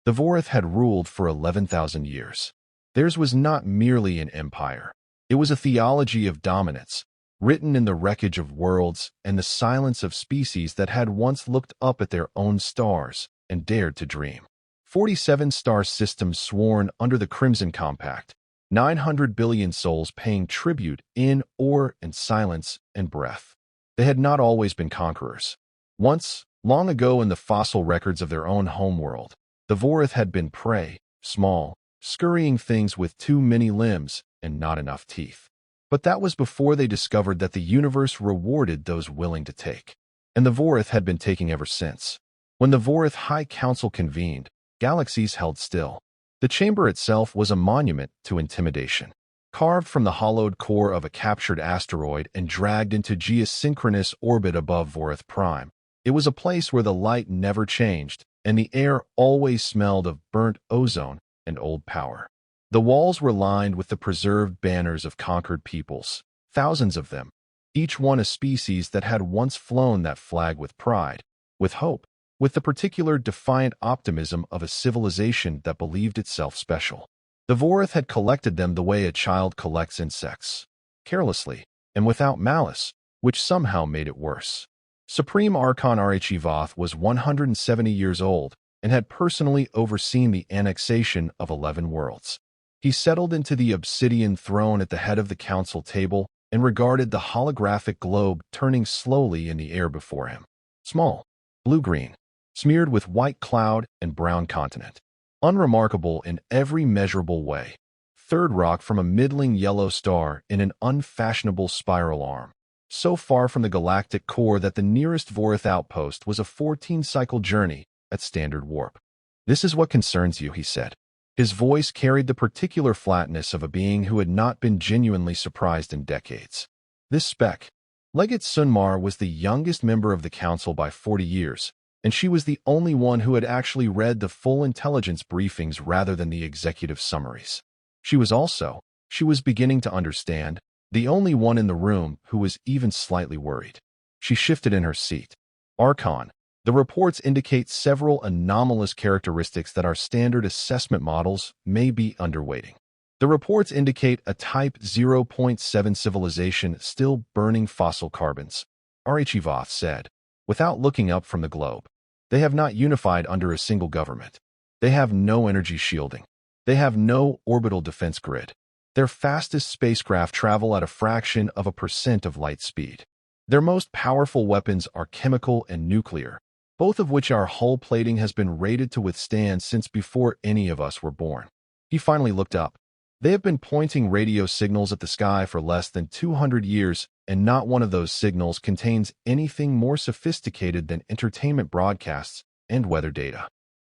The Vorith had ruled for 11,000 years. Theirs was not merely an empire. It was a theology of dominance, written in the wreckage of worlds and the silence of species that had once looked up at their own stars and dared to dream. 47 star systems sworn under the Crimson Compact, 900 billion souls paying tribute in ore and silence and breath. They had not always been conquerors. Once, long ago in the fossil records of their own homeworld, the Vorith had been prey, small, scurrying things with too many limbs and not enough teeth. But that was before they discovered that the universe rewarded those willing to take. And the Vorith had been taking ever since. When the Vorith High Council convened, galaxies held still. The chamber itself was a monument to intimidation. Carved from the hollowed core of a captured asteroid and dragged into geosynchronous orbit above Vorith Prime, it was a place where the light never changed and the air always smelled of burnt ozone and old power. The walls were lined with the preserved banners of conquered peoples, thousands of them, each one a species that had once flown that flag with pride, with hope, with the particular defiant optimism of a civilization that believed itself special. The Vorith had collected them the way a child collects insects, carelessly and without malice, which somehow made it worse. Supreme Archon HFY was 170 years old and had personally overseen the annexation of 11 worlds. He settled into the obsidian throne at the head of the council table and regarded the holographic globe turning slowly in the air before him. Small, blue-green, smeared with white cloud and brown continent. Unremarkable in every measurable way. Third rock from a middling yellow star in an unfashionable spiral arm. So far from the galactic core that the nearest Vorith outpost was a 14-cycle journey at standard warp. "This is what concerns you," he said. His voice carried the particular flatness of a being who had not been genuinely surprised in decades. This speck, Legate Sunmar, was the youngest member of the council by 40 years, and she was the only one who had actually read the full intelligence briefings rather than the executive summaries. She was beginning to understand, the only one in the room who was even slightly worried. She shifted in her seat. "Archon, the reports indicate several anomalous characteristics that our standard assessment models may be underweighting. The reports indicate a Type 0.7 civilization still burning fossil carbons," HFY said, without looking up from the globe. "They have not unified under a single government. They have no energy shielding. They have no orbital defense grid. Their fastest spacecraft travel at a fraction of a percent of light speed. Their most powerful weapons are chemical and nuclear, both of which our hull plating has been rated to withstand since before any of us were born." He finally looked up. "They have been pointing radio signals at the sky for less than 200 years, and not one of those signals contains anything more sophisticated than entertainment broadcasts and weather data.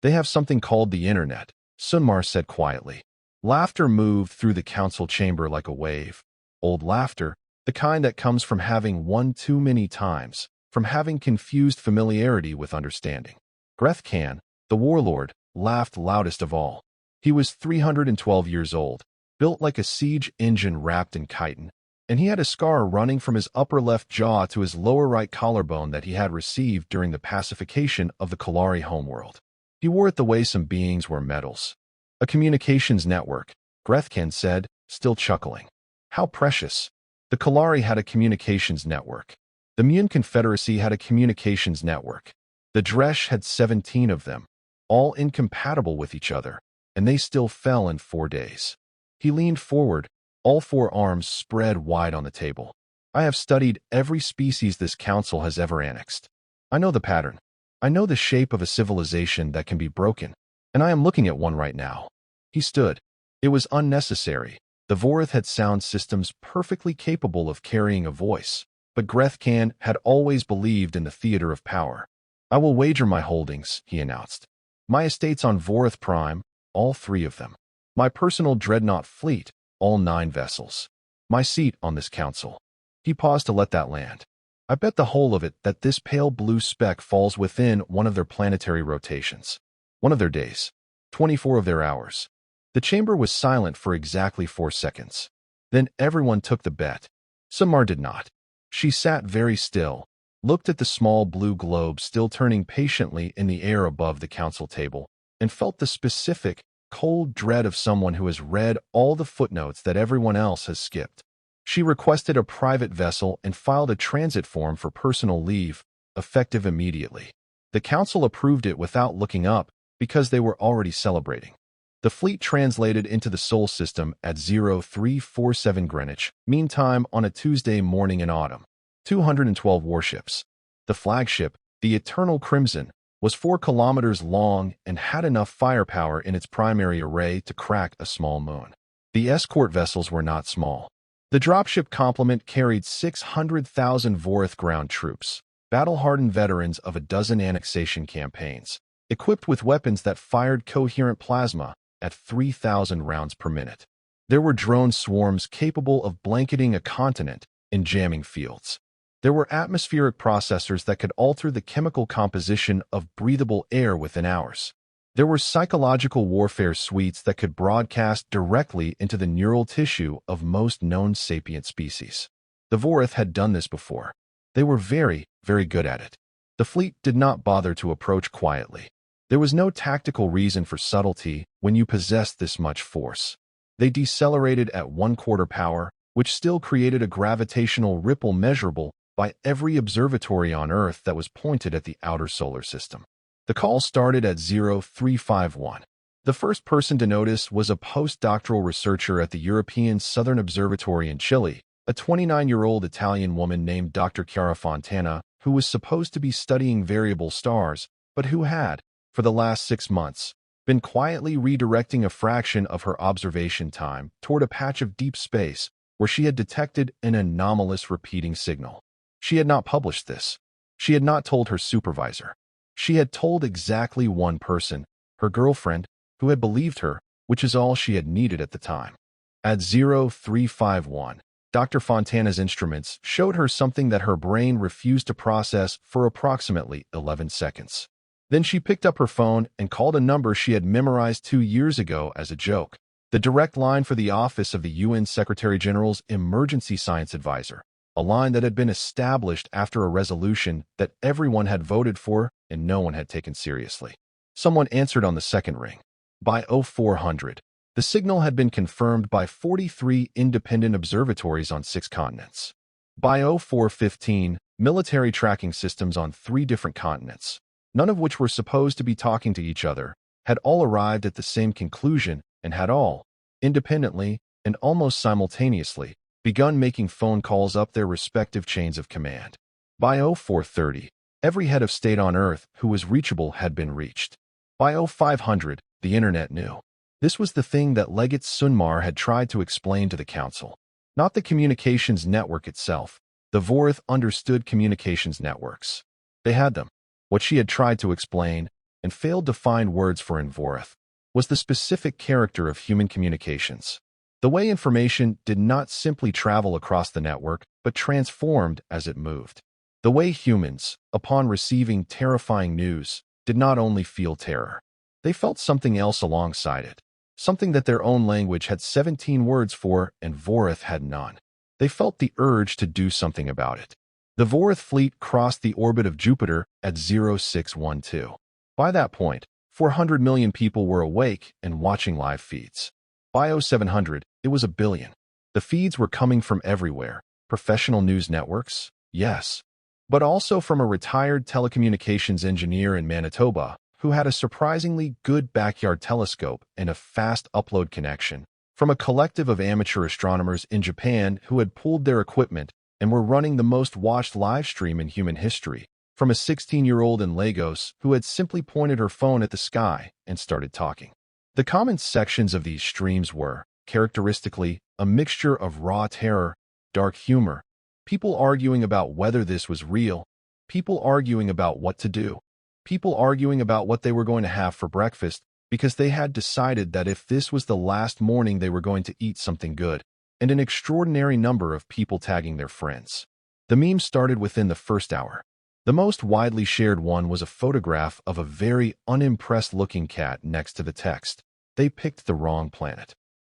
They have something called the Internet," Sunmar said quietly. Laughter moved through the council chamber like a wave. Old laughter, the kind that comes from having won too many times, from having confused familiarity with understanding. Greth Khan, the warlord, laughed loudest of all. He was 312 years old, built like a siege engine wrapped in chitin, and he had a scar running from his upper left jaw to his lower right collarbone that he had received during the pacification of the Kalari homeworld. He wore it the way some beings wear medals. "A communications network," Grethkin said, still chuckling. "How precious. The Kalari had a communications network. The Mun Confederacy had a communications network. The Dresh had 17 of them, all incompatible with each other, and they still fell in 4 days." He leaned forward, all 4 arms spread wide on the table. "I have studied every species this council has ever annexed. I know the pattern. I know the shape of a civilization that can be broken, and I am looking at one right now." He stood. It was unnecessary. The Vorith had sound systems perfectly capable of carrying a voice, but Grethkan had always believed in the theater of power. "I will wager my holdings," he announced. "My estates on Vorith Prime, all 3 of them. My personal dreadnought fleet, all 9 vessels. My seat on this council." He paused to let that land. "I bet the whole of it that this pale blue speck falls within one of their planetary rotations. One of their days. 24 of their hours." The chamber was silent for exactly 4 seconds. Then everyone took the bet. Samar did not. She sat very still, looked at the small blue globe still turning patiently in the air above the council table, and felt the specific, cold dread of someone who has read all the footnotes that everyone else has skipped. She requested a private vessel and filed a transit form for personal leave, effective immediately. The council approved it without looking up because they were already celebrating. The fleet translated into the Sol system at 0347 Greenwich Mean Time on a Tuesday morning in autumn. 212 warships. The flagship, the Eternal Crimson, was 4 kilometers long and had enough firepower in its primary array to crack a small moon. The escort vessels were not small. The dropship complement carried 600,000 Vorith ground troops, battle-hardened veterans of a dozen annexation campaigns, equipped with weapons that fired coherent plasma at 3,000 rounds per minute. There were drone swarms capable of blanketing a continent in jamming fields. There were atmospheric processors that could alter the chemical composition of breathable air within hours. There were psychological warfare suites that could broadcast directly into the neural tissue of most known sapient species. The Vorith had done this before. They were very, very good at it. The fleet did not bother to approach quietly. There was no tactical reason for subtlety when you possessed this much force. They decelerated at 1/4 power, which still created a gravitational ripple measurable by every observatory on Earth that was pointed at the outer solar system. The call started at 0351. The first person to notice was a postdoctoral researcher at the European Southern Observatory in Chile, a 29-year-old Italian woman named Dr. Chiara Fontana, who was supposed to be studying variable stars, but who had, for the last 6 months, been quietly redirecting a fraction of her observation time toward a patch of deep space where she had detected an anomalous repeating signal. She had not published this. She had not told her supervisor. She had told exactly one person, her girlfriend, who had believed her, which is all she had needed at the time. At 0351, Dr. Fontana's instruments showed her something that her brain refused to process for approximately 11 seconds. Then she picked up her phone and called a number she had memorized 2 years ago as a joke, the direct line for the office of the UN Secretary-General's Emergency Science Advisor, a line that had been established after a resolution that everyone had voted for and no one had taken seriously. Someone answered on the second ring. By 0400, the signal had been confirmed by 43 independent observatories on 6 continents. By 0415, military tracking systems on 3 different continents, none of which were supposed to be talking to each other, had all arrived at the same conclusion and had all, independently and almost simultaneously, begun making phone calls up their respective chains of command. By 0430, every head of state on Earth who was reachable had been reached. By 0500, the internet knew. This was the thing that Legate Sunmar had tried to explain to the council. Not the communications network itself. The Vorith understood communications networks. They had them. What she had tried to explain, and failed to find words for in Vorith, was the specific character of human communications. The way information did not simply travel across the network, but transformed as it moved. The way humans, upon receiving terrifying news, did not only feel terror. They felt something else alongside it, something that their own language had 17 words for and Vorith had none. They felt the urge to do something about it. The Vorith fleet crossed the orbit of Jupiter at 0612. By that point, 400 million people were awake and watching live feeds. By 0700, it was 1 billion. The feeds were coming from everywhere. Professional news networks? Yes. But also from a retired telecommunications engineer in Manitoba who had a surprisingly good backyard telescope and a fast upload connection, from a collective of amateur astronomers in Japan who had pooled their equipment and were running the most watched live stream in human history, from a 16-year-old in Lagos who had simply pointed her phone at the sky and started talking. The comment sections of these streams were, characteristically, a mixture of raw terror, dark humor, people arguing about whether this was real, people arguing about what to do, people arguing about what they were going to have for breakfast because they had decided that if this was the last morning they were going to eat something good, and an extraordinary number of people tagging their friends. The meme started within the first hour. The most widely shared one was a photograph of a very unimpressed-looking cat next to the text, "They picked the wrong planet."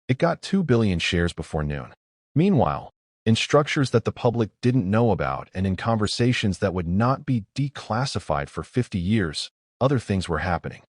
It got 2 billion shares before noon. Meanwhile, in structures that the public didn't know about and in conversations that would not be declassified for 50 years, other things were happening.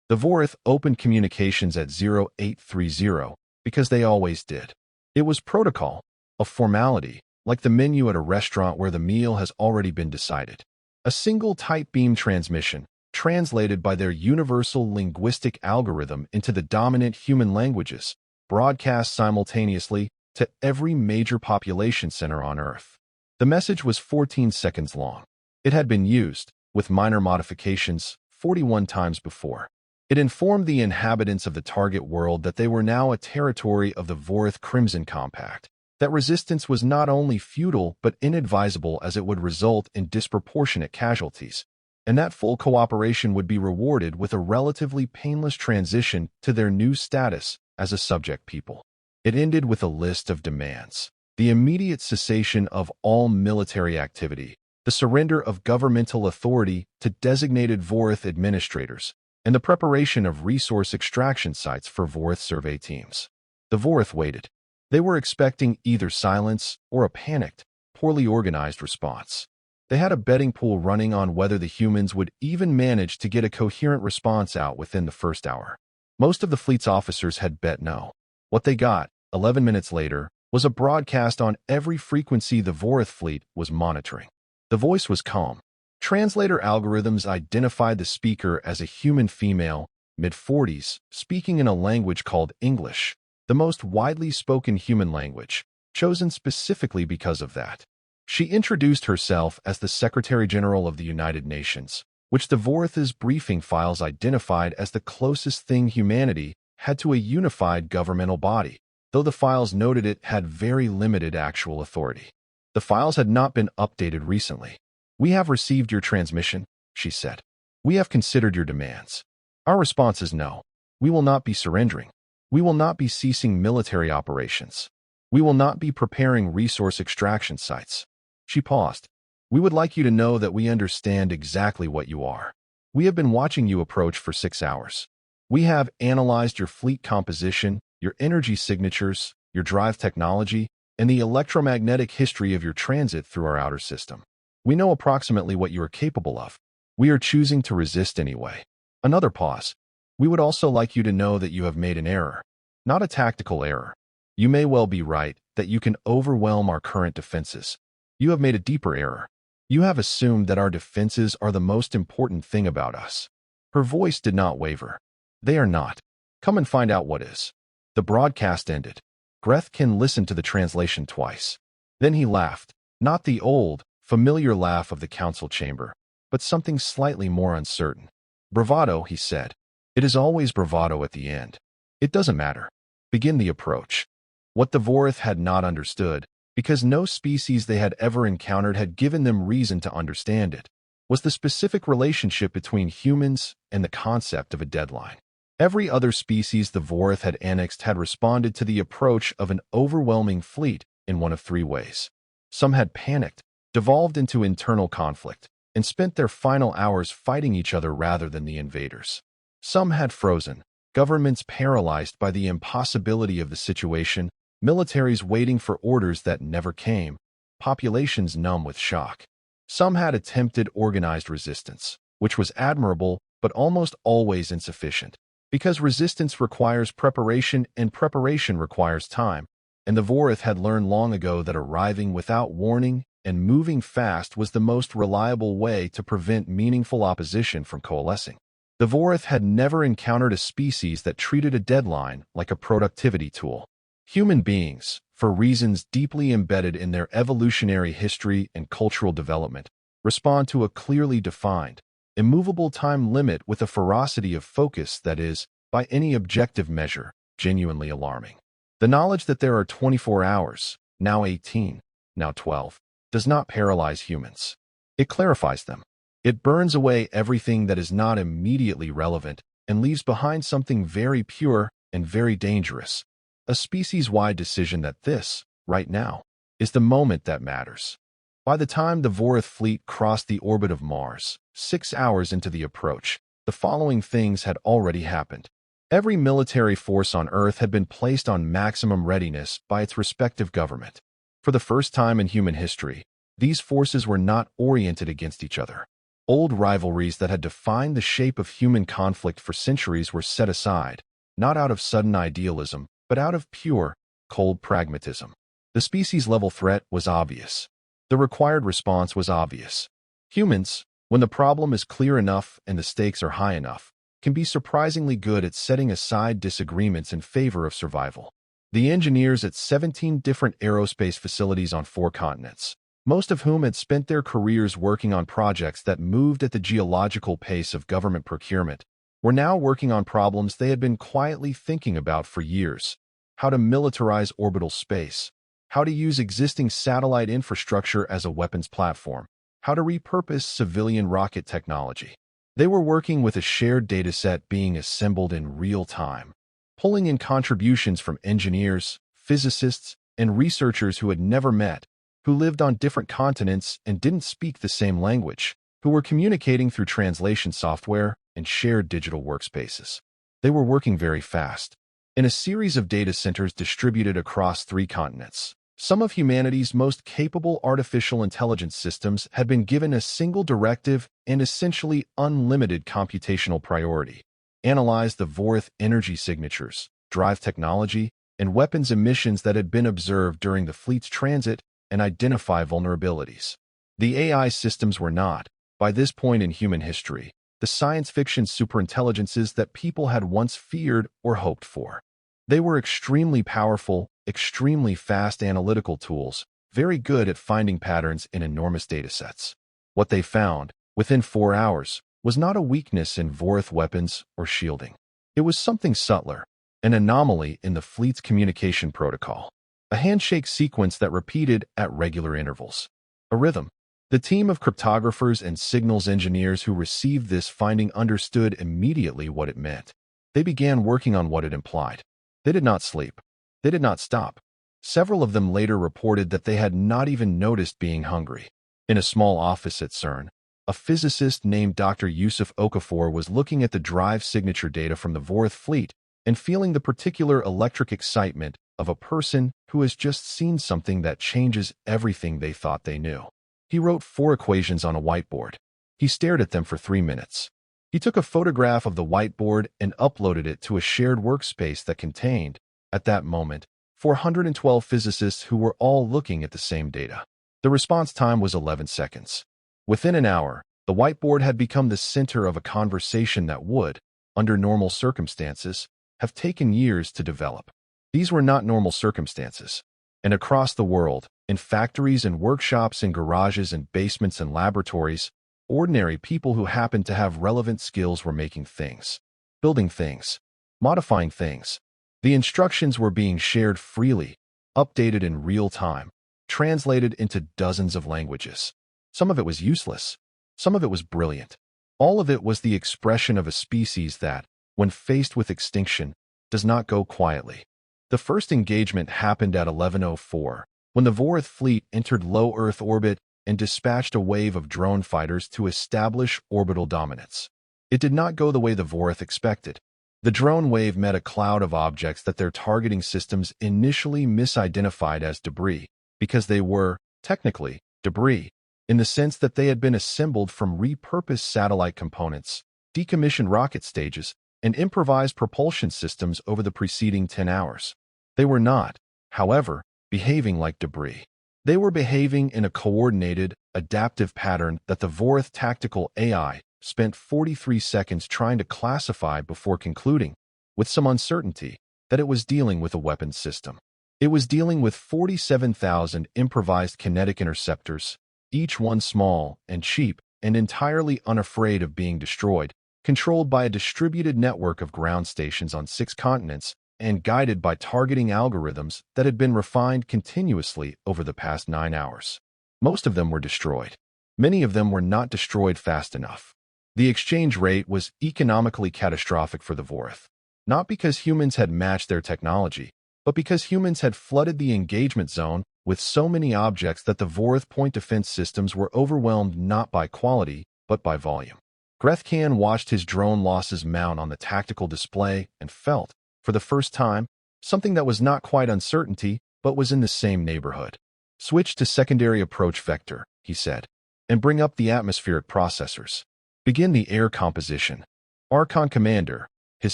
The Vorith opened communications at 0830 because they always did. It was protocol, a formality, like the menu at a restaurant where the meal has already been decided. A single tight beam transmission, translated by their universal linguistic algorithm into the dominant human languages, broadcast simultaneously to every major population center on Earth. The message was 14 seconds long. It had been used, with minor modifications, 41 times before. It informed the inhabitants of the target world that they were now a territory of the Vorith Crimson Compact, that resistance was not only futile but inadvisable as it would result in disproportionate casualties, and that full cooperation would be rewarded with a relatively painless transition to their new status as a subject people. It ended with a list of demands: the immediate cessation of all military activity, the surrender of governmental authority to designated Vorith administrators, and the preparation of resource extraction sites for Vorith survey teams. The Vorith waited. They were expecting either silence or a panicked, poorly organized response. They had a betting pool running on whether the humans would even manage to get a coherent response out within the first hour. Most of the fleet's officers had bet no. What they got, 11 minutes later, was a broadcast on every frequency the Vorith fleet was monitoring. The voice was calm. Translator algorithms identified the speaker as a human female, mid-40s, speaking in a language called English, the most widely spoken human language, chosen specifically because of that. She introduced herself as the Secretary-General of the United Nations, which the Vorith's briefing files identified as the closest thing humanity had to a unified governmental body, though the files noted it had very limited actual authority. The files had not been updated recently. "We have received your transmission," she said. "We have considered your demands. Our response is no. We will not be surrendering. We will not be ceasing military operations. We will not be preparing resource extraction sites." She paused. "We would like you to know that we understand exactly what you are. We have been watching you approach for 6 hours. We have analyzed your fleet composition, your energy signatures, your drive technology, and the electromagnetic history of your transit through our outer system. We know approximately what you are capable of. We are choosing to resist anyway." Another pause. "We would also like you to know that you have made an error. Not a tactical error. You may well be right that you can overwhelm our current defenses. You have made a deeper error. You have assumed that our defenses are the most important thing about us." Her voice did not waver. "They are not. Come and find out what is." The broadcast ended. Grethkin listened to the translation twice. Then he laughed, not the old, familiar laugh of the council chamber, but something slightly more uncertain. "Bravado," he said. "It is always bravado at the end. It doesn't matter. Begin the approach." What the Vorith had not understood, because no species they had ever encountered had given them reason to understand it, was the specific relationship between humans and the concept of a deadline. Every other species the Vorith had annexed had responded to the approach of an overwhelming fleet in one of three ways. Some had panicked, devolved into internal conflict, and spent their final hours fighting each other rather than the invaders. Some had frozen, governments paralyzed by the impossibility of the situation, militaries waiting for orders that never came, populations numb with shock. Some had attempted organized resistance, which was admirable but almost always insufficient, because resistance requires preparation and preparation requires time, and the Vorith had learned long ago that arriving without warning and moving fast was the most reliable way to prevent meaningful opposition from coalescing. The Vorith had never encountered a species that treated a deadline like a productivity tool. Human beings, for reasons deeply embedded in their evolutionary history and cultural development, respond to a clearly defined, immovable time limit with a ferocity of focus that is, by any objective measure, genuinely alarming. The knowledge that there are 24 hours, now 18, now 12, does not paralyze humans. It clarifies them. It burns away everything that is not immediately relevant and leaves behind something very pure and very dangerous, a species-wide decision that this, right now, is the moment that matters. By the time the Vorith fleet crossed the orbit of Mars, 6 hours into the approach, the following things had already happened. Every military force on Earth had been placed on maximum readiness by its respective government. For the first time in human history, these forces were not oriented against each other. Old rivalries that had defined the shape of human conflict for centuries were set aside, not out of sudden idealism, but out of pure, cold pragmatism. The species-level threat was obvious. The required response was obvious. Humans, when the problem is clear enough and the stakes are high enough, can be surprisingly good at setting aside disagreements in favor of survival. The engineers at 17 different aerospace facilities on 4 continents, most of whom had spent their careers working on projects that moved at the geological pace of government procurement, were now working on problems they had been quietly thinking about for years: how to militarize orbital space, how to use existing satellite infrastructure as a weapons platform, how to repurpose civilian rocket technology. They were working with a shared dataset being assembled in real time, pulling in contributions from engineers, physicists, and researchers who had never met, who lived on different continents and didn't speak the same language, who were communicating through translation software and shared digital workspaces. They were working very fast, in a series of data centers distributed across 3 continents. Some of humanity's most capable artificial intelligence systems had been given a single directive and essentially unlimited computational priority: analyze the Vorith energy signatures, drive technology, and weapons emissions that had been observed during the fleet's transit, and identify vulnerabilities. The AI systems were not, by this point in human history, the science fiction superintelligences that people had once feared or hoped for. They were extremely powerful, extremely fast analytical tools, very good at finding patterns in enormous datasets. What they found, within 4 hours, was not a weakness in Vorith weapons or shielding. It was something subtler, an anomaly in the fleet's communication protocol, a handshake sequence that repeated at regular intervals, a rhythm. The team of cryptographers and signals engineers who received this finding understood immediately what it meant. They began working on what it implied. They did not sleep. They did not stop. Several of them later reported that they had not even noticed being hungry. In a small office at CERN, a physicist named Dr. Yusuf Okafor was looking at the drive signature data from the Vorith fleet and feeling the particular electric excitement of a person who has just seen something that changes everything they thought they knew. He wrote 4 equations on a whiteboard. He stared at them for 3 minutes. He took a photograph of the whiteboard and uploaded it to a shared workspace that contained, at that moment, 412 physicists who were all looking at the same data. The response time was 11 seconds. Within an hour, the whiteboard had become the center of a conversation that would, under normal circumstances, have taken years to develop. These were not normal circumstances. And across the world, in factories and workshops, in garages and basements and laboratories, ordinary people who happened to have relevant skills were making things, building things, modifying things. The instructions were being shared freely, updated in real time, translated into dozens of languages. Some of it was useless. Some of it was brilliant. All of it was the expression of a species that, when faced with extinction, does not go quietly. The first engagement happened at 11:04, when the Vorith fleet entered low Earth orbit and dispatched a wave of drone fighters to establish orbital dominance. It did not go the way the Vorith expected. The drone wave met a cloud of objects that their targeting systems initially misidentified as debris, because they were, technically, debris, in the sense that they had been assembled from repurposed satellite components, decommissioned rocket stages, and improvised propulsion systems over the preceding 10 hours. They were not, however, behaving like debris. They were behaving in a coordinated, adaptive pattern that the Vorith tactical AI spent 43 seconds trying to classify before concluding, with some uncertainty, that it was dealing with a weapons system. It was dealing with 47,000 improvised kinetic interceptors, each one small and cheap and entirely unafraid of being destroyed, controlled by a distributed network of ground stations on 6 continents, and guided by targeting algorithms that had been refined continuously over the past 9 hours. Most of them were destroyed. Many of them were not destroyed fast enough. The exchange rate was economically catastrophic for the Vorith, not because humans had matched their technology, but because humans had flooded the engagement zone with so many objects that the Vorith point defense systems were overwhelmed not by quality, but by volume. Grethkan watched his drone losses mount on the tactical display and felt, for the first time, something that was not quite uncertainty, but was in the same neighborhood. "Switch to secondary approach vector," he said. and bring up the atmospheric processors. Begin the air composition. Archon Commander, his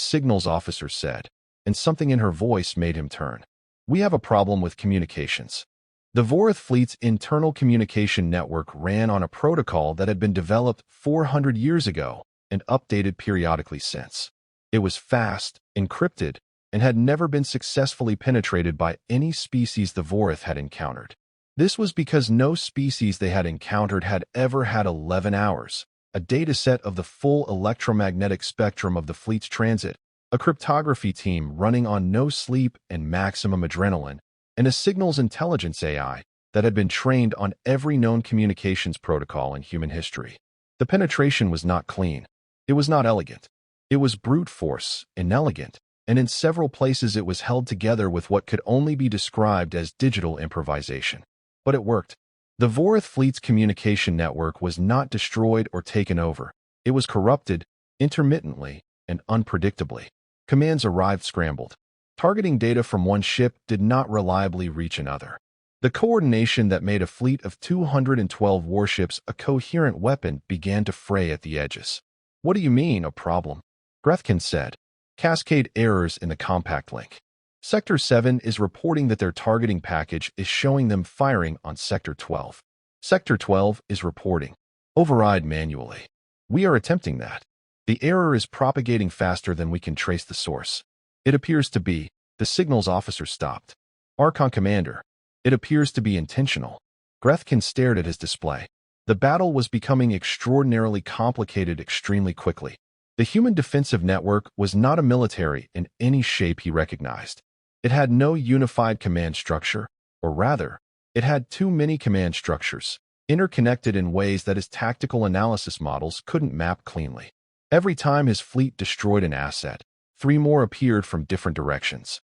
signals officer said, and something in her voice made him turn. We have a problem with communications. The Vorith fleet's internal communication network ran on a protocol that had been developed 400 years ago and updated periodically since. It was fast, encrypted, and had never been successfully penetrated by any species the Vorith had encountered. This was because no species they had encountered had ever had 11 hours, a dataset of the full electromagnetic spectrum of the fleet's transit, a cryptography team running on no sleep and maximum adrenaline, and a signals intelligence AI that had been trained on every known communications protocol in human history. The penetration was not clean. It was not elegant. It was brute force, inelegant, and in several places it was held together with what could only be described as digital improvisation. But it worked. The Vorith fleet's communication network was not destroyed or taken over. It was corrupted, intermittently, and unpredictably. Commands arrived scrambled. Targeting data from one ship did not reliably reach another. The coordination that made a fleet of 212 warships a coherent weapon began to fray at the edges. What do you mean, a problem? Grethkin said. Cascade errors in the compact link. Sector 7 is reporting that their targeting package is showing them firing on Sector 12. Sector 12 is reporting. Override manually. We are attempting that. The error is propagating faster than we can trace the source. It appears to be. The signals officer stopped. Archon Commander. It appears to be intentional. Grethkin stared at his display. The battle was becoming extraordinarily complicated extremely quickly. The human defensive network was not a military in any shape he recognized. It had no unified command structure, or rather, it had too many command structures, interconnected in ways that his tactical analysis models couldn't map cleanly. Every time his fleet destroyed an asset, 3 more appeared from different directions.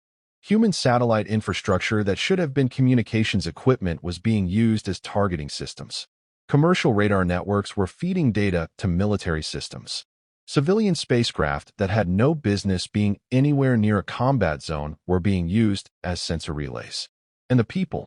Human satellite infrastructure that should have been communications equipment was being used as targeting systems. Commercial radar networks were feeding data to military systems. Civilian spacecraft that had no business being anywhere near a combat zone were being used as sensor relays. And the people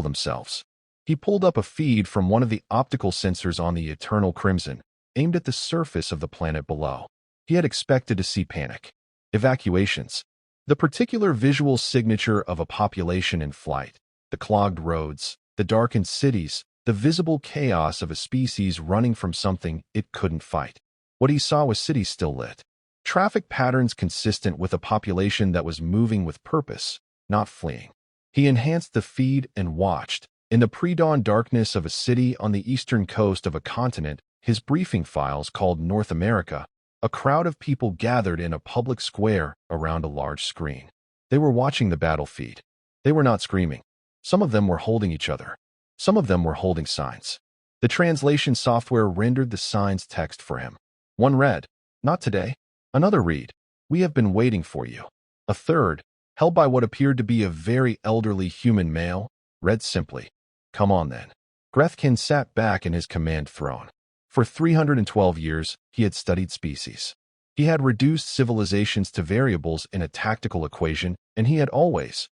themselves. He pulled up a feed from one of the optical sensors on the Eternal Crimson, aimed at the surface of the planet below. He had expected to see panic, evacuations, the particular visual signature of a population in flight, the clogged roads, the darkened cities, the visible chaos of a species running from something it couldn't fight. What he saw was cities still lit. Traffic patterns consistent with a population that was moving with purpose, not fleeing. He enhanced the feed and watched. In the pre-dawn darkness of a city on the eastern coast of a continent, his briefing files called North America, a crowd of people gathered in a public square around a large screen. They were watching the battle feed. They were not screaming. Some of them were holding each other. Some of them were holding signs. The translation software rendered the signs text for him. One read, "Not today." Another read, "We have been waiting for you." A third, held by what appeared to be a very elderly human male, read simply, "Come on then." Grethkin sat back in his command throne. For 312 years, he had studied species. He had reduced civilizations to variables in a tactical equation, and he had always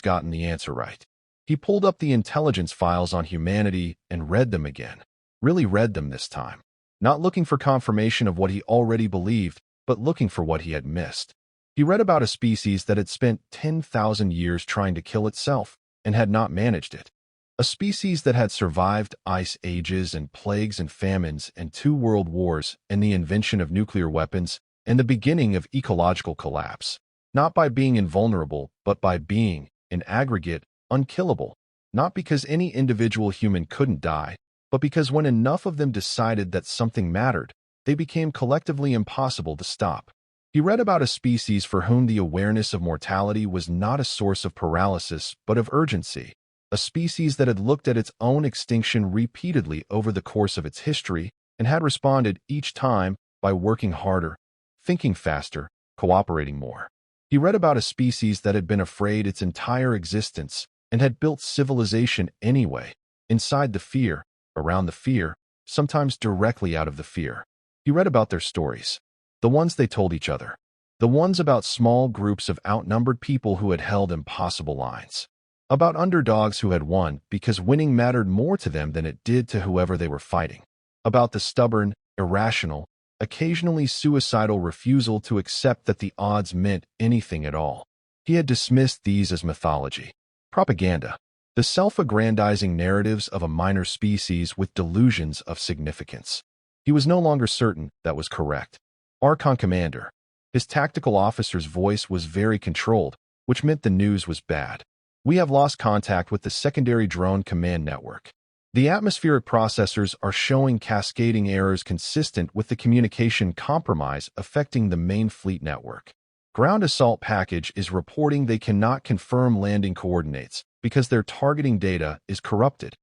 gotten the answer right. He pulled up the intelligence files on humanity and read them again. Really read them this time. Not looking for confirmation of what he already believed, but looking for what he had missed. He read about a species that had spent 10,000 years trying to kill itself and had not managed it. A species that had survived ice ages and plagues and famines and 2 world wars and the invention of nuclear weapons and the beginning of ecological collapse. Not by being invulnerable, but by being, in aggregate, unkillable. Not because any individual human couldn't die, but because when enough of them decided that something mattered, they became collectively impossible to stop. He read about a species for whom the awareness of mortality was not a source of paralysis, but of urgency. A species that had looked at its own extinction repeatedly over the course of its history and had responded each time by working harder, thinking faster, cooperating more. He read about a species that had been afraid its entire existence and had built civilization anyway, inside the fear, around the fear, sometimes directly out of the fear. He read about their stories, the ones they told each other, the ones about small groups of outnumbered people who had held impossible lines. about underdogs who had won because winning mattered more to them than it did to whoever they were fighting, about the stubborn, irrational, occasionally suicidal refusal to accept that the odds meant anything at all. He had dismissed these as mythology, propaganda, the self-aggrandizing narratives of a minor species with delusions of significance. He was no longer certain that was correct. Archon Commander. His tactical officer's voice was very controlled, which meant the news was bad. We have lost contact with the secondary drone command network. The atmospheric processors are showing cascading errors consistent with the communication compromise affecting the main fleet network. Ground Assault Package is reporting they cannot confirm landing coordinates because their targeting data is corrupted.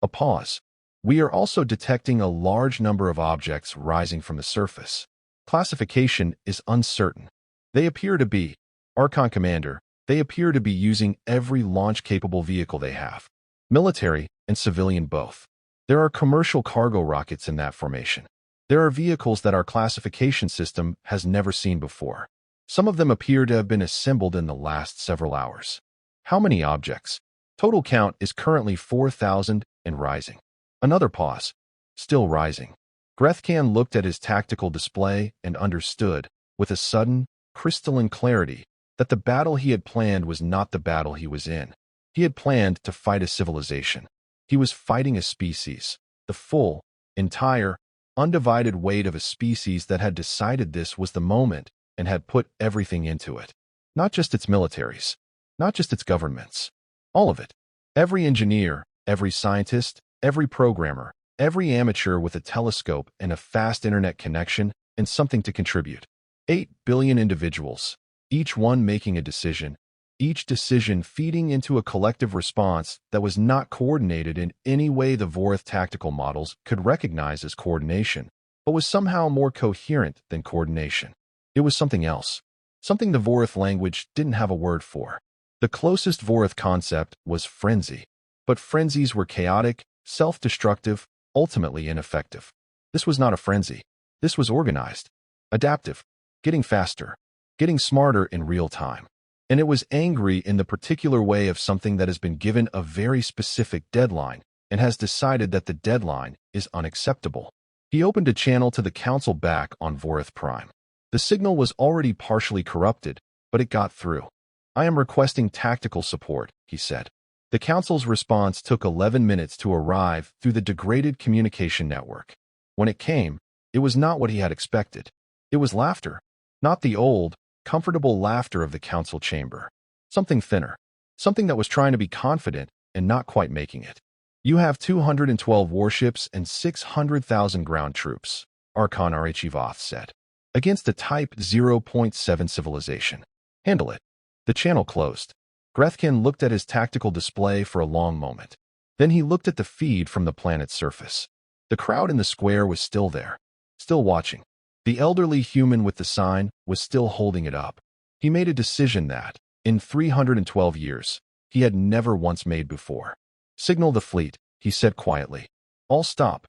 A pause. We are also detecting a large number of objects rising from the surface. Classification is uncertain. They appear to be, Archon Commander, they appear to be using every launch-capable vehicle they have. Military and civilian both. There are commercial cargo rockets in that formation. There are vehicles that our classification system has never seen before. Some of them appear to have been assembled in the last several hours. How many objects? Total count is currently 4,000 and rising. Another pause. Still rising. Grethkan looked at his tactical display and understood, with a sudden, crystalline clarity, that the battle he had planned was not the battle he was in. He had planned to fight a civilization. He was fighting a species, the full, entire, undivided weight of a species that had decided this was the moment and had put everything into it. Not just its militaries, not just its governments, all of it. Every engineer, every scientist, every programmer, every amateur with a telescope and a fast internet connection and something to contribute. 8 billion individuals, each one making a decision, each decision feeding into a collective response that was not coordinated in any way the Vorith tactical models could recognize as coordination, but was somehow more coherent than coordination. It was something else, something the Vorith language didn't have a word for. The closest Vorith concept was frenzy, but frenzies were chaotic, self-destructive, ultimately ineffective. This was not a frenzy. This was organized, adaptive, getting faster, getting smarter in real time. And it was angry in the particular way of something that has been given a very specific deadline and has decided that the deadline is unacceptable. He opened a channel to the council back on Vorith Prime. The signal was already partially corrupted, but it got through. I am requesting tactical support, he said. The council's response took 11 minutes to arrive through the degraded communication network. When it came, it was not what he had expected. It was laughter, not the old, comfortable laughter of the council chamber. Something thinner, something that was trying to be confident and not quite making it. You have 212 warships and 600,000 ground troops, Archon HFY said, against a Type 0.7 civilization. Handle it. The channel closed. Grethkan looked at his tactical display for a long moment. Then he looked at the feed from the planet's surface. The crowd in the square was still there, still watching. The elderly human with the sign was still holding it up. He made a decision that, in 312 years, he had never once made before. Signal the fleet, he said quietly. All stop.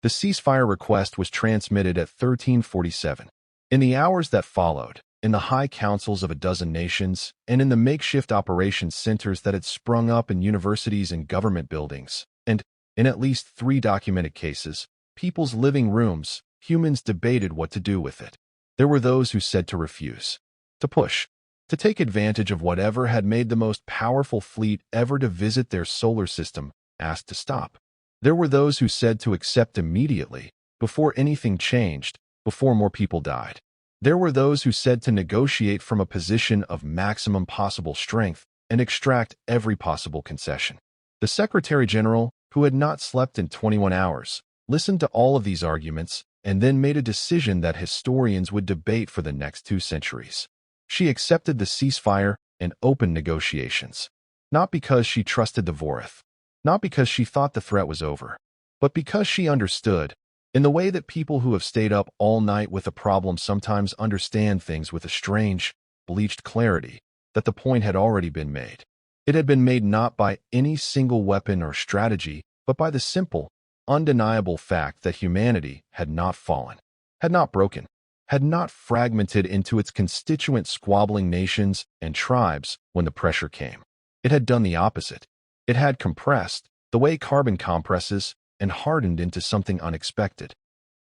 The ceasefire request was transmitted at 1347. In the hours that followed, in the high councils of a dozen nations, and in the makeshift operations centers that had sprung up in universities and government buildings, and, in at least 3 documented cases, people's living rooms, humans debated what to do with it. There were those who said to refuse, to push, to take advantage of whatever had made the most powerful fleet ever to visit their solar system, asked to stop. There were those who said to accept immediately, before anything changed, before more people died. There were those who said to negotiate from a position of maximum possible strength and extract every possible concession. The Secretary General, who had not slept in 21 hours, listened to all of these arguments and then made a decision that historians would debate for the next 2 centuries. She accepted the ceasefire and opened negotiations, not because she trusted the Vorith, not because she thought the threat was over, but because she understood, in the way that people who have stayed up all night with a problem sometimes understand things with a strange, bleached clarity, that the point had already been made. It had been made not by any single weapon or strategy, but by the simple, undeniable fact that humanity had not fallen, had not broken, had not fragmented into its constituent squabbling nations and tribes when the pressure came. It had done the opposite. It had compressed, the way carbon compresses, and hardened into something unexpected.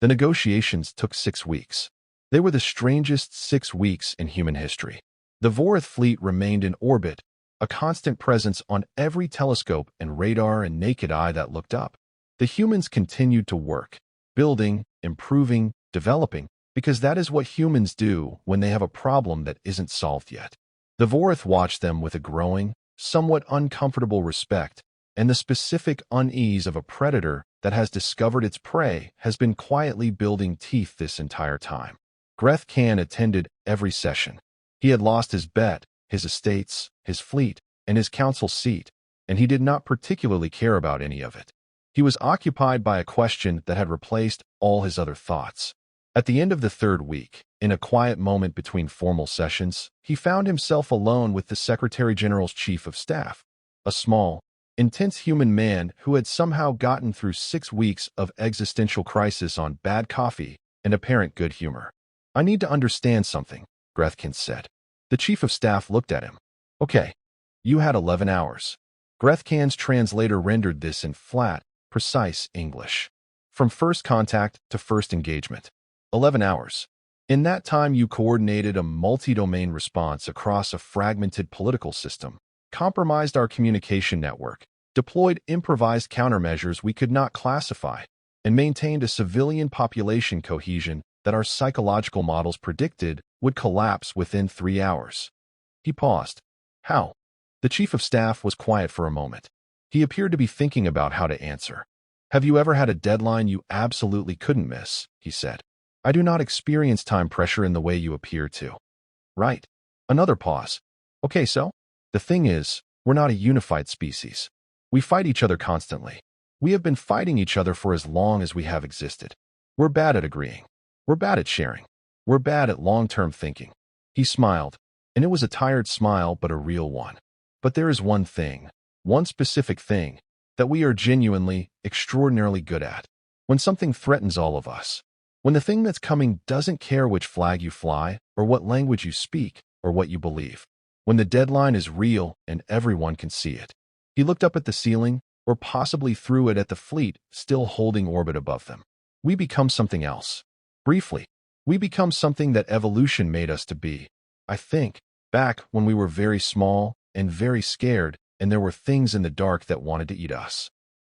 The negotiations took 6 weeks. They were the strangest 6 weeks in human history. The Vorith fleet remained in orbit, a constant presence on every telescope and radar and naked eye that looked up. The humans continued to work, building, improving, developing, because that is what humans do when they have a problem that isn't solved yet. The Vorith watched them with a growing, somewhat uncomfortable respect, and the specific unease of a predator that has discovered its prey has been quietly building teeth this entire time. Greth Can attended every session. He had lost his bet, his estates, his fleet, and his council seat, and he did not particularly care about any of it. He was occupied by a question that had replaced all his other thoughts. At the end of the 3rd week, in a quiet moment between formal sessions, he found himself alone with the Secretary General's Chief of Staff, a small, intense human man who had somehow gotten through 6 weeks of existential crisis on bad coffee and apparent good humor. "I need to understand something," Grethkin said. The Chief of Staff looked at him. "Okay, you had 11 hours. Grethkan's translator rendered this in flat, precise English. "From first contact to first engagement. 11 hours. In that time you coordinated a multi-domain response across a fragmented political system, compromised our communication network, deployed improvised countermeasures we could not classify, and maintained a civilian population cohesion that our psychological models predicted would collapse within 3 hours." He paused. "How?" The Chief of Staff was quiet for a moment. He appeared to be thinking about how to answer. "Have you ever had a deadline you absolutely couldn't miss?" he said. "I do not experience time pressure in the way you appear to." "Right." Another pause. "Okay, so? The thing is, we're not a unified species. We fight each other constantly. We have been fighting each other for as long as we have existed. We're bad at agreeing. We're bad at sharing. We're bad at long-term thinking." He smiled, and it was a tired smile but a real one. "But there is one thing, one specific thing, that we are genuinely, extraordinarily good at. When something threatens all of us, when the thing that's coming doesn't care which flag you fly, or what language you speak, or what you believe. When the deadline is real and everyone can see it." He looked up at the ceiling, or possibly threw it at the fleet still holding orbit above them. "We become something else. Briefly, we become something that evolution made us to be. I think, back when we were very small and very scared, and there were things in the dark that wanted to eat us."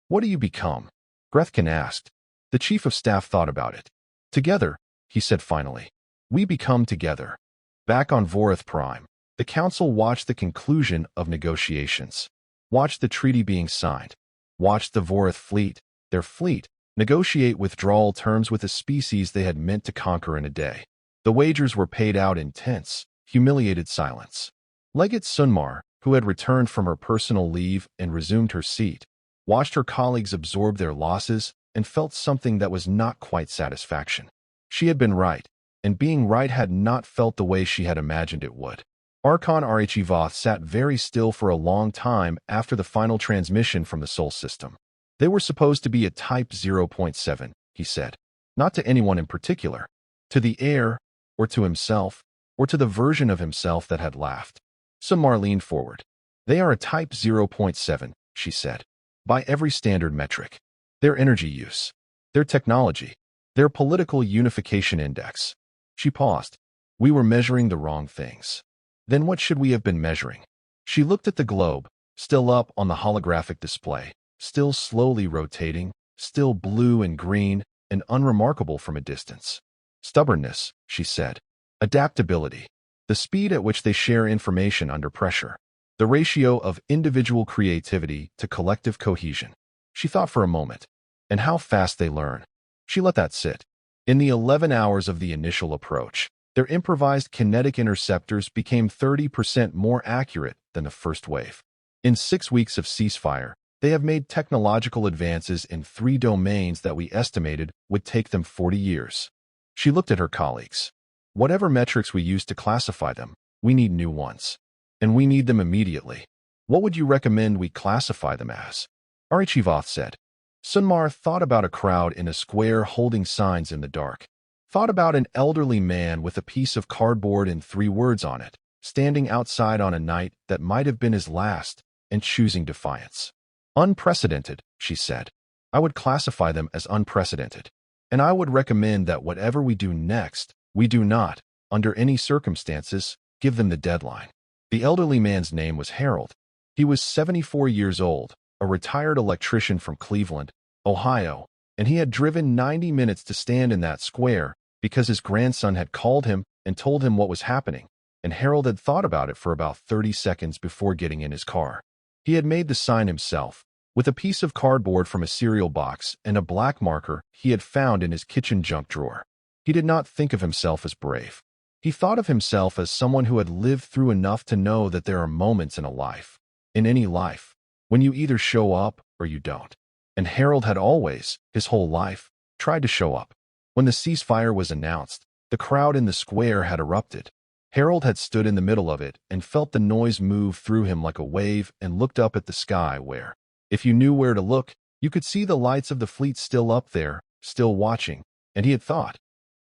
"What do you become?" Grethkin asked. The Chief of Staff thought about it. "Together," he said finally. "We become together." Back on Vorith Prime, the Council watched the conclusion of negotiations, watched the treaty being signed, watched the Vorith fleet, their fleet, negotiate withdrawal terms with a species they had meant to conquer in a day. The wagers were paid out in tense, humiliated silence. Legate Sunmar, who had returned from her personal leave and resumed her seat, watched her colleagues absorb their losses and felt something that was not quite satisfaction. She had been right, and being right had not felt the way she had imagined it would. Archon HFY sat very still for a long time after the final transmission from the Sol system. "They were supposed to be a Type 0.7, he said. Not to anyone in particular. To the heir, or to himself, or to the version of himself that had laughed. Sunmar leaned forward. "They are a Type 0.7, she said. By every standard metric. Their energy use, their technology, their political unification index." She paused. "We were measuring the wrong things. Then what should we have been measuring?" She looked at the globe, still up on the holographic display, still slowly rotating, still blue and green and unremarkable from a distance. "Stubbornness," she said. "Adaptability. The speed at which they share information under pressure. The ratio of individual creativity to collective cohesion." She thought for a moment. "And how fast they learn." She let that sit. In the 11 hours of the initial approach, their improvised kinetic interceptors became 30% more accurate than the first wave. In 6 weeks of ceasefire, they have made technological advances in 3 domains that we estimated would take them 40 years. She looked at her colleagues. "Whatever metrics we use to classify them, we need new ones. And we need them immediately. What would you recommend we classify them as?" Archivoth said. Sunmar thought about a crowd in a square holding signs in the dark. Thought about an elderly man with a piece of cardboard and 3 words on it, standing outside on a night that might have been his last, and choosing defiance. Unprecedented, she said. I would classify them as unprecedented. And I would recommend that whatever we do next, we do not, under any circumstances, give them the deadline. The elderly man's name was Harold. He was 74 years old, a retired electrician from Cleveland, Ohio, and he had driven 90 minutes to stand in that square because his grandson had called him and told him what was happening, and Harold had thought about it for about 30 seconds before getting in his car. He had made the sign himself, with a piece of cardboard from a cereal box and a black marker he had found in his kitchen junk drawer. He did not think of himself as brave. He thought of himself as someone who had lived through enough to know that there are moments in a life, in any life, when you either show up or you don't. And Harold had always, his whole life, tried to show up. When the ceasefire was announced, the crowd in the square had erupted. Harold had stood in the middle of it and felt the noise move through him like a wave and looked up at the sky where, if you knew where to look, you could see the lights of the fleet still up there, still watching, and he had thought,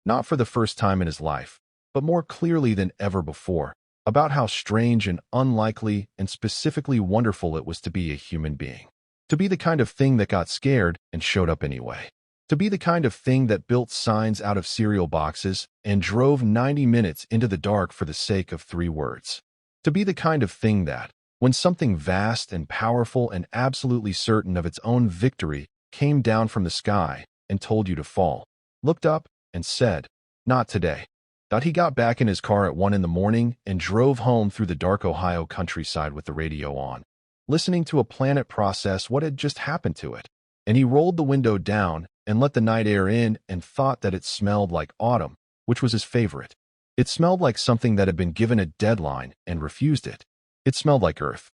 not for the first time in his life, but more clearly than ever before, about how strange and unlikely and specifically wonderful it was to be a human being. To be the kind of thing that got scared and showed up anyway. To be the kind of thing that built signs out of cereal boxes and drove 90 minutes into the dark for the sake of 3 words. To be the kind of thing that, when something vast and powerful and absolutely certain of its own victory came down from the sky and told you to fall, looked up and said, "Not today." He got back in his car at 1 in the morning and drove home through the dark Ohio countryside with the radio on, listening to a planet process what had just happened to it. And he rolled the window down and let the night air in and thought that it smelled like autumn, which was his favorite. It smelled like something that had been given a deadline and refused it. It smelled like Earth.